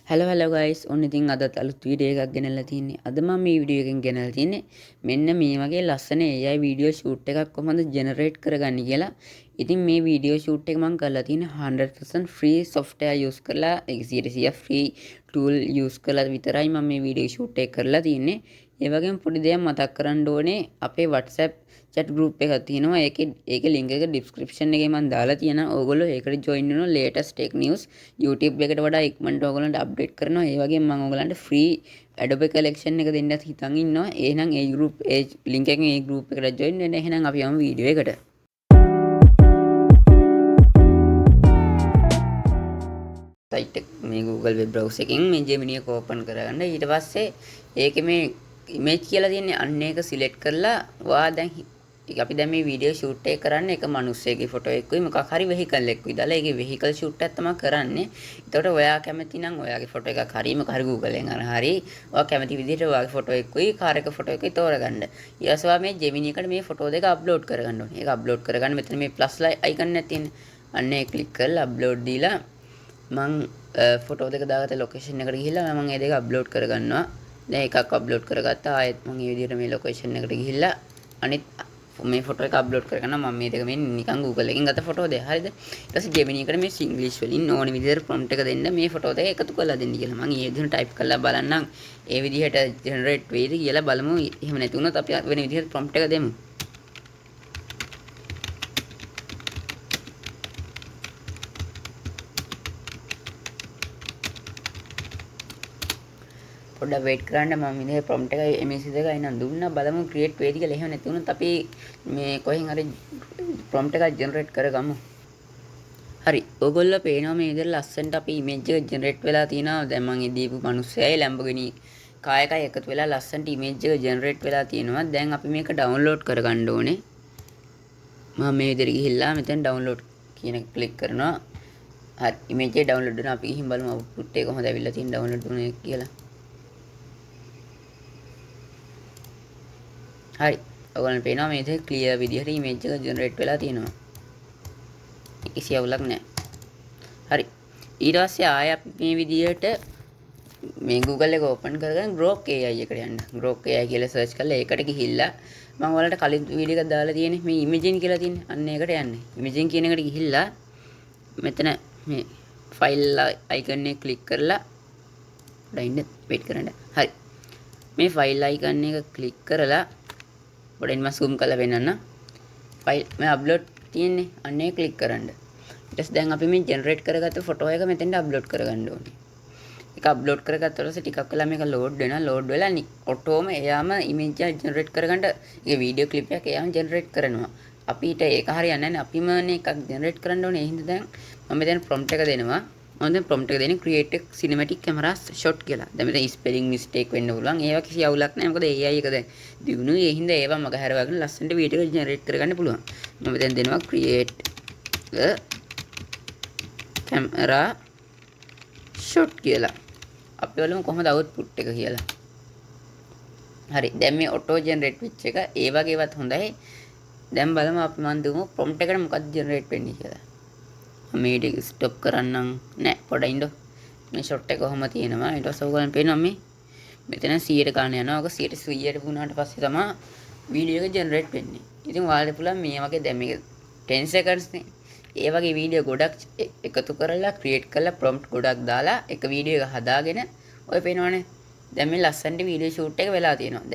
hello guys ඔන්න ඉතින් අදත් අලුත් වීඩියෝ එකක් ගෙනල්ලා තින්නේ. අද මම මේ වීඩියෝ එකෙන් ගෙනල්ලා තින්නේ මෙන්න මේ වගේ ලස්සන AI වීඩියෝ ෂූට් එකක් කොහොමද ජෙනරේට් කරගන්නේ කියලා. ඉතින් මේ වීඩියෝ ෂූට් එක මම කරලා තියෙන්නේ 100% free software use කරලා 100% free tool use කරලා විතරයි මම මේ වීඩියෝ ෂූට් එක කරලා තින්නේ. ඒ වගේම පොඩි දෙයක් මතක් කරන්න ඕනේ අපේ WhatsApp chat group එකක් තියෙනවා. ඒකේ link එක description එකේ මම දාලා තියෙනවා. ඕගොල්ලෝ ඒකට join වෙනවා latest tech news YouTube එකට වඩා ඉක්මනට ඕගොල්ලන්ට අප්ඩේට් කරනවා. ඒ වගේම මම ඕගොල්ලන්ට free Adobe collection එක දෙන්නත් හිතන් ඉන්නවා. එහෙනම් ඒ link එකෙන් ඒ group එකට join වෙන්න. එහෙනම් අපි යමු වීඩියෝ එකට. site එක මේ Google web browser එකෙන් මේ Gemini එක open කරගන්න. ඊට පස්සේ ඒකේ මේ image කියලා තියෙන්නේ අන්න ඒක select කරලා ඔයා දැන් අපි දැන් මේ වීඩියෝ ෂූට් එක කරන්නේ එක මිනිස්සෙක්ගේ ෆොටෝ එකකුයි මොකක් හරි වෙහිකල් එකකුයි දාලා ඒකේ වෙහිකල් ෂූට් එකක් තමයි කරන්නේ. එතකොට ඔයා කැමති නම් ඔයාගේ ෆොටෝ එකක් හරි මොකක් හරි Google එකෙන් අර හරි ඔයා කැමති විදිහට ඔයාගේ ෆොටෝ එකකුයි කාර් එක ෆොටෝ එකකුයි තෝරගන්න. ඊට පස්සේ මේ Gemini එකට මේ ෆොටෝ දෙක අප්ලෝඩ් කරගන්න ඕනේ. ඒක අප්ලෝඩ් කරගන්න මෙතන මේ ප්ලස් අයිකන් එකක් තියෙන්නේ. අන්න ඒක ක්ලික් කරලා අප්ලෝඩ් දීලා මම ෆොටෝ දෙක දාගත්ත ලොකේෂන් එකට ගිහිල්ලා මම ඒ දෙක අප්ලෝඩ් කරගන්නවා. දැන් එකක් අප්ලෝඩ් කරගත්තා. ආයෙත් මම මේ විදිහට මේ ලොකේෂන් එකට ගිහිල්ලා අනිත් මේ ෆොටෝ එක අප්ලෝඩ් කරගන්න මම මේ දෙක මේ නිකන් Google එකෙන් ගත්ත ෆොටෝ දෙක. හරිද? ඊට පස්සේ Gemini එකට මේ ඉංග්‍රීසි වලින් ඕන විදිහට prompt එක දෙන්න මේ ෆොටෝ දෙක එකතු කරලා දෙන්න කියලා. මම මේ විදිහට type කරලා බලන්නම් ඒ විදිහට generate වෙයිද කියලා බලමු. එහෙම නැති වුණොත් අපි වෙන විදිහට prompt එක දෙමු. පොඩ්ඩක් wait කරන්න මම ඉන්නේ prompt එක message එක එනන් දුන්නා බලමු create වෙයිද කියලා. එහෙම නැති වුණොත් අපි මේ කොහෙන් හරි prompt එකක් generate කරගමු. හරි. ඔයගොල්ලෝ පේනවා මේ විදිහට ලස්සනට අපි image එක generate වෙලා තියෙනවා. දැන් මම ඒ දීපු මිනිස්සයයි Lamborghini කාර් එකයි එකතු වෙලා ලස්සනට image එක generate වෙලා තියෙනවා. දැන් අපි මේක download කරගන්න ඕනේ. මම මේ විදිහට ගිහිල්ලා මෙතෙන් download කියන එක click කරනවා. හරි. image එක download වෙනවා. අපි ගිහින් බලමු output එක කොහොමද ඇවිල්ලා තියෙන්නේ download වුණේ කියලා. හරි. ඔයගොල්ලන්ට පේනවා මේ විදිහට ක්ලියර් විදිහට image එක ජෙනරේට් වෙලා තියෙනවා. කිසි අවුලක් නැහැ. හරි. ඊට පස්සේ ආයෙ අපි මේ විදිහට මේ Google එක open කරගෙන Grok AI එකට යන්න. Grok AI කියලා search කරලා ඒකට ගිහිල්ලා මම ඔයාලට කලින් වීඩියෝ එකක් දාලා තියෙන්නේ මේ Imagen කියලා තියෙන්නේ. අන්න ඒකට යන්න. Imagen කියන එකට ගිහිල්ලා මෙතන මේ file icon එක click කරලා ඉන්න wait කරන්න. හරි. මේ file icon එක click කරලා පොඩ්ඩක් මම zoom කරලා පෙන්නන්න. ෆයිල් මේ අප්ලෝඩ් තියෙන්නේ. අන්න ඒක ක්ලික් කරන්න. ඊට පස්සේ දැන් අපි මේ ජෙනරේට් කරගත්ත ෆොටෝ එක මෙතෙන්ට අප්ලෝඩ් කරගන්න ඕනේ. ඒක අප්ලෝඩ් කරගත්ත ඊට පස්සේ ටිකක් වෙලා මේක ලෝඩ් වෙනවා. ලෝඩ් වෙලා ඔටෝම එයාම ඉමේජ් එක ජෙනරේට් කරගන්න ඒ වීඩියෝ ක්ලිප් එකක් එයාම ජෙනරේට් කරනවා. අපිට ඒක හරියන්නේ නැහැ. අපිම එකක් ජෙනරේට් කරන්න ඕනේ. ඒ හින්දා දැන් මම මෙතන prompt එක දෙනවා. මම දැන් prompt එක දෙන්නේ create a cinematic camera shot කියලා. දැන් මෙතන spelling mistake වෙන්න පුළුවන්. ඒවා කිසි අවුලක් නැහැ. මොකද AI එක දැන් දිනුනේ. ඒ හින්දා ඒවා මග හැරවගෙන ලස්සනට වීඩියෝ එක ජෙනරේට් කරගන්න පුළුවන්. මම දැන් දෙනවා create a camera shot කියලා. අපි බලමු කොහොමද output එක කියලා. හරි. දැන් මේ auto generate වෙච්ච එක ඒ වගේවත් හොඳයි. දැන් බලමු අපි මන් දුමු prompt එකට මොකක්ද generate වෙන්නේ කියලා. මේ ටික ස්ටොප් කරන්නම් නෑ පොඩ්ඩක් ඉන්න මේ ෂොට් එක කොහොම තියෙනවා ඊට පස්සේ ඔයගොල්ලන් පේනවා මේ මෙතන 100ට ගන්න යනවා ඔක 100ට වුණාට පස්සේ තමයි වීඩියෝ එක ජෙනරේට් වෙන්නේ. ඉතින් ඔයාලට පුළුවන් මේ වගේ දැන් මේක 10 seconds නේ. ඒ වගේ වීඩියෝ ගොඩක් එකතු කරලා ක්‍රියේට් කරලා prompt ගොඩක් දාලා එක වීඩියෝ එක හදාගෙන ඔය පේනවනේ දැන් මේ ලස්සනට වීඩියෝ ෂූට් එක වෙලා තියෙනවා.